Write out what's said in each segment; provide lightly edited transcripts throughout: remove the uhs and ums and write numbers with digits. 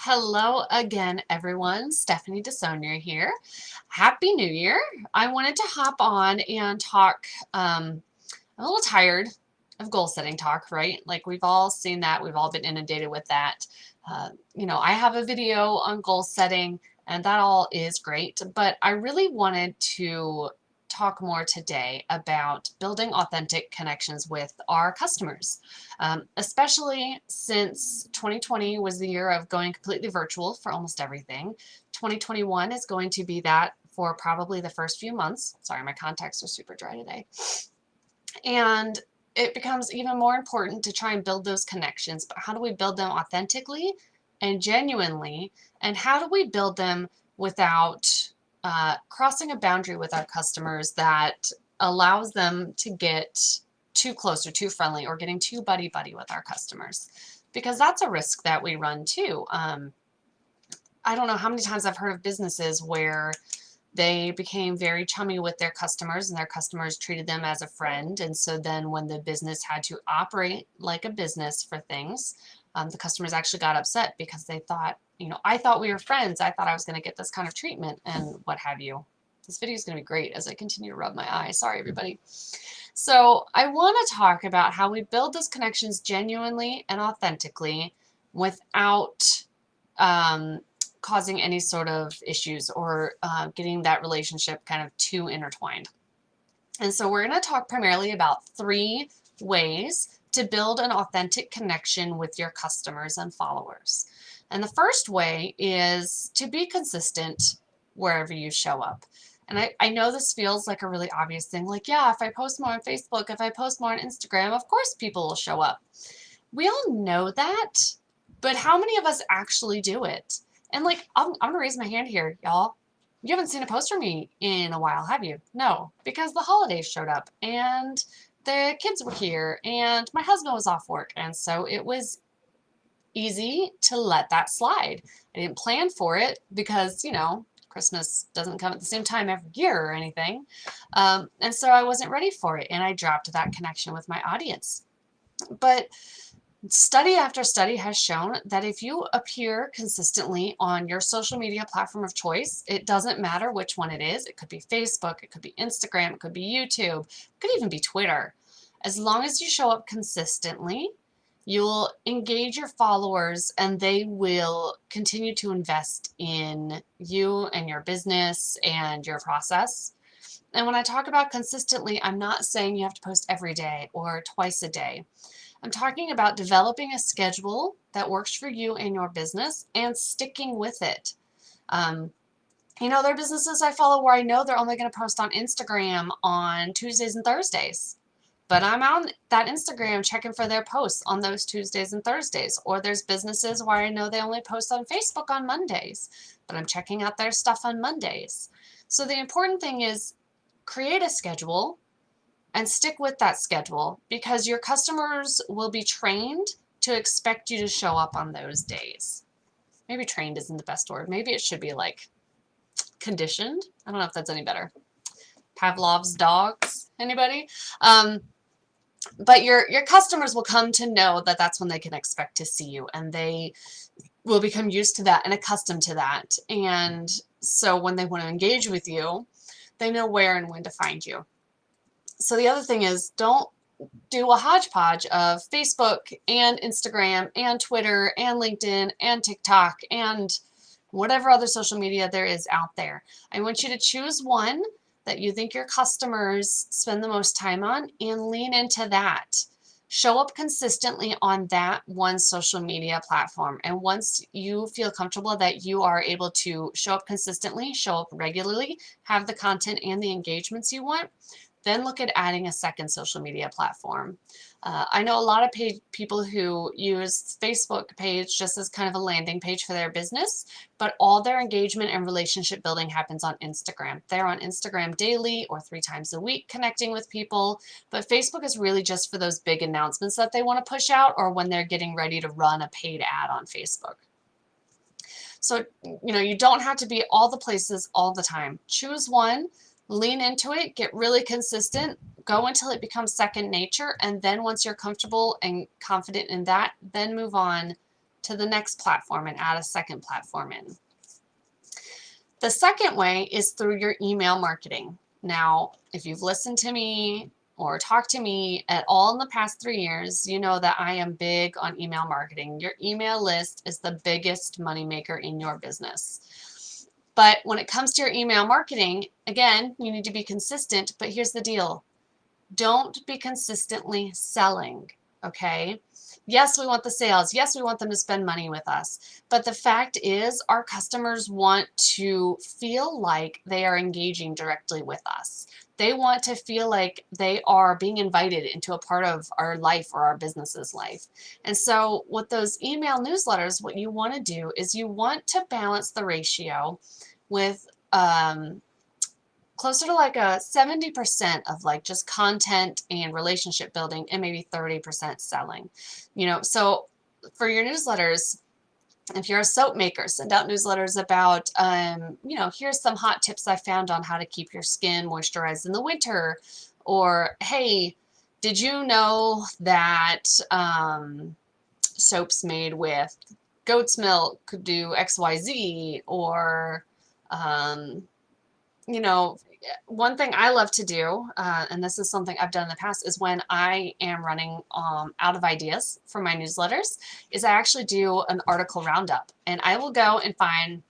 Hello again, everyone. Stephanie DeSonia here. Happy New Year. I wanted to hop on and talk. I'm a little tired of goal setting talk, right? Like we've all seen that. We've all been inundated with that. I have a video on goal setting, and that all is great. But I really wanted to talk more today about building authentic connections with our customers, especially since 2020 was the year of going completely virtual for almost everything. 2021 is going to be that for probably the first few months. Sorry, my contacts are super dry today. And it becomes even more important to try and build those connections. But how do we build them authentically and genuinely? And how do we build them without crossing a boundary with our customers that allows them to get too close or too friendly or getting too buddy-buddy with our customers? Because that's a risk that we run too. I don't know how many times I've heard of businesses where they became very chummy with their customers and their customers treated them as a friend. And so then when the business had to operate like a business for things, the customers actually got upset because they thought, I thought we were friends. I thought I was going to get this kind of treatment and what have you. This video is going to be great as I continue to rub my eye. Sorry, everybody. So I want to talk about how we build those connections genuinely and authentically without causing any sort of issues or getting that relationship kind of too intertwined. And so we're going to talk primarily about 3 ways to build an authentic connection with your customers and followers. And the first way is to be consistent wherever you show up. And I know this feels like a really obvious thing, like, yeah, if I post more on Facebook, if I post more on Instagram, of course people will show up. We all know that, but how many of us actually do it? And like, I'm gonna raise my hand here, y'all. You haven't seen a post from me in a while, have you? No, because the holidays showed up and the kids were here and my husband was off work. And so it was easy to let that slide. I didn't plan for it because, Christmas doesn't come at the same time every year or anything. And so I wasn't ready for it and I dropped that connection with my audience. But study after study has shown that if you appear consistently on your social media platform of choice, it doesn't matter which one it is. It could be Facebook, it could be Instagram, it could be YouTube, it could even be Twitter. As long as you show up consistently, you'll engage your followers and they will continue to invest in you and your business and your process. And when I talk about consistently, I'm not saying you have to post every day or twice a day. I'm talking about developing a schedule that works for you and your business and sticking with it. There are businesses I follow where I know they're only going to post on Instagram on Tuesdays and Thursdays. But I'm on that Instagram checking for their posts on those Tuesdays and Thursdays. Or there's businesses where I know they only post on Facebook on Mondays, but I'm checking out their stuff on Mondays. So the important thing is create a schedule and stick with that schedule because your customers will be trained to expect you to show up on those days. Maybe trained isn't the best word. Maybe it should be like conditioned. I don't know if that's any better. Pavlov's dogs. Anybody? But your customers will come to know that that's when they can expect to see you, and they will become used to that and accustomed to that. And so when they want to engage with you, they know where and when to find you. So the other thing is, don't do a hodgepodge of Facebook and Instagram and Twitter and LinkedIn and TikTok and whatever other social media there is out there. I want you to choose one that you think your customers spend the most time on and lean into that. Show up consistently on that one social media platform. And once you feel comfortable that you are able to show up consistently, show up regularly, have the content and the engagements you want, then look at adding a second social media platform. I know a lot of people who use Facebook page just as kind of a landing page for their business, but all their engagement and relationship building happens on Instagram. They're on Instagram daily or 3 times a week connecting with people, but Facebook is really just for those big announcements that they want to push out or when they're getting ready to run a paid ad on Facebook. So, you don't have to be all the places all the time. Choose one. Lean into it, get really consistent, go until it becomes second nature, and then once you're comfortable and confident in that, then move on to the next platform and add a second platform in. The second way is through your email marketing. Now, if you've listened to me or talked to me at all in the past 3 years, you know that I am big on email marketing. Your email list is the biggest moneymaker in your business. But when it comes to your email marketing, again, you need to be consistent, but here's the deal. Don't be consistently selling, okay? Yes, we want the sales. Yes, we want them to spend money with us. But the fact is, our customers want to feel like they are engaging directly with us. They want to feel like they are being invited into a part of our life or our business's life. And so with those email newsletters, what you want to do is you want to balance the ratio with closer to like a 70% of like just content and relationship building and maybe 30% selling. So for your newsletters, if you're a soap maker, send out newsletters about, here's some hot tips I found on how to keep your skin moisturized in the winter. Or, hey, did you know that soaps made with goat's milk could do XYZ? Or, one thing I love to do, and this is something I've done in the past, is when I am running out of ideas for my newsletters, is I actually do an article roundup. And I will go and find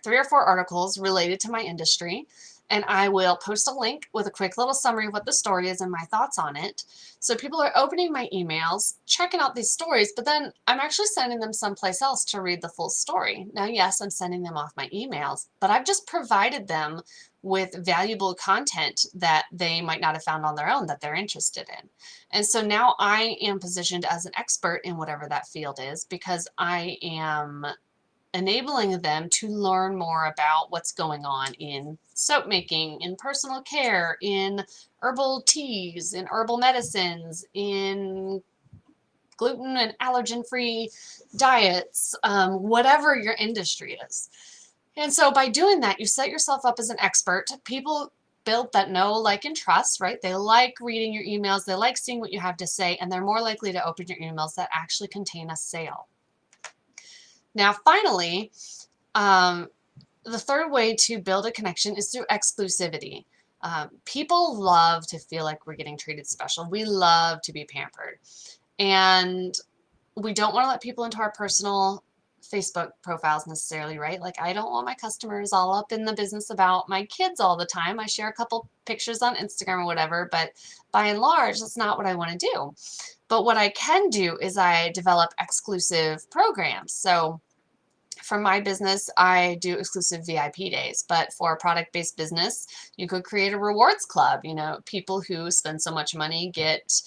3 or 4 articles related to my industry, and I will post a link with a quick little summary of what the story is and my thoughts on it. So people are opening my emails, checking out these stories, but then I'm actually sending them someplace else to read the full story. Now, yes, I'm sending them off my emails, but I've just provided them with valuable content that they might not have found on their own that they're interested in. And so now I am positioned as an expert in whatever that field is, because I am enabling them to learn more about what's going on in soap making, in personal care, in herbal teas, in herbal medicines, in gluten and allergen-free diets, whatever your industry is. And so by doing that, you set yourself up as an expert. People build that know, like, and trust, right? They like reading your emails. They like seeing what you have to say, and they're more likely to open your emails that actually contain a sale. Now, finally, the third way to build a connection is through exclusivity. People love to feel like we're getting treated special. We love to be pampered. And we don't want to let people into our personal Facebook profiles necessarily, right? Like, I don't want my customers all up in the business about my kids all the time. I share a couple pictures on Instagram or whatever, but by and large, that's not what I want to do. But what I can do is I develop exclusive programs. So for my business, I do exclusive VIP days, but for a product-based business, you could create a rewards club. People who spend so much money get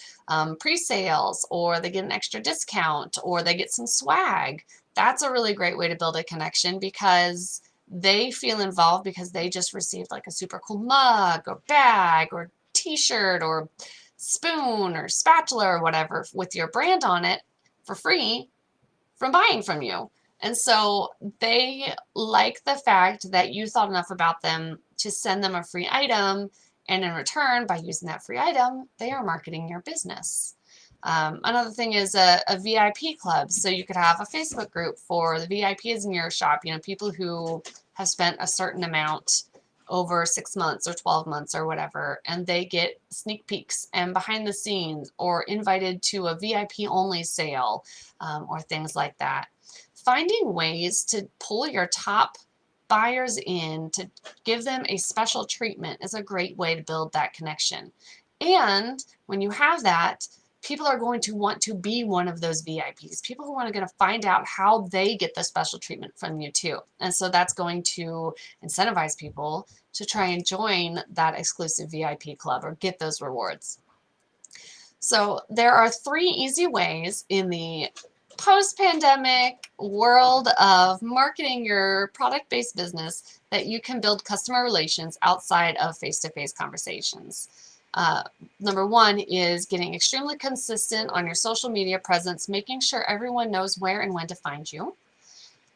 pre-sales, or they get an extra discount, or they get some swag. That's a really great way to build a connection, because they feel involved because they just received like a super cool mug or bag or t-shirt or spoon or spatula or whatever with your brand on it for free from buying from you. And so they like the fact that you thought enough about them to send them a free item, and in return, by using that free item, they are marketing your business. Another thing is a VIP club. So you could have a Facebook group for the VIPs in your shop, people who have spent a certain amount over 6 months or 12 months or whatever, and they get sneak peeks and behind the scenes, or invited to a VIP only sale, or things like that. Finding ways to pull your top buyers in to give them a special treatment is a great way to build that connection. And when you have that, people are going to want to be one of those VIPs. People who are going to find out how they get the special treatment from you too. And so that's going to incentivize people to try and join that exclusive VIP club or get those rewards. So there are 3 easy ways in the post-pandemic world of marketing your product-based business that you can build customer relations outside of face-to-face conversations. Number 1 is getting extremely consistent on your social media presence, making sure everyone knows where and when to find you.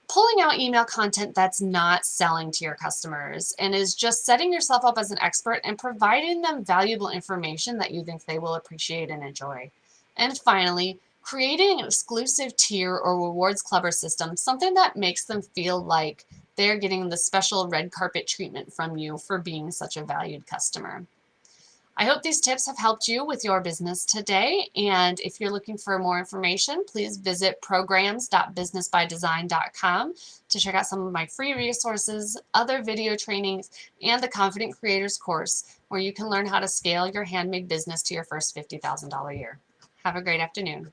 Pulling out email content that's not selling to your customers and is just setting yourself up as an expert and providing them valuable information that you think they will appreciate and enjoy. And finally, Creating an exclusive tier or rewards club or system, something that makes them feel like they're getting the special red carpet treatment from you for being such a valued customer. I hope these tips have helped you with your business today. And if you're looking for more information, please visit programs.businessbydesign.com to check out some of my free resources, other video trainings, and the Confident Creators course, where you can learn how to scale your handmade business to your first $50,000 year. Have a great afternoon.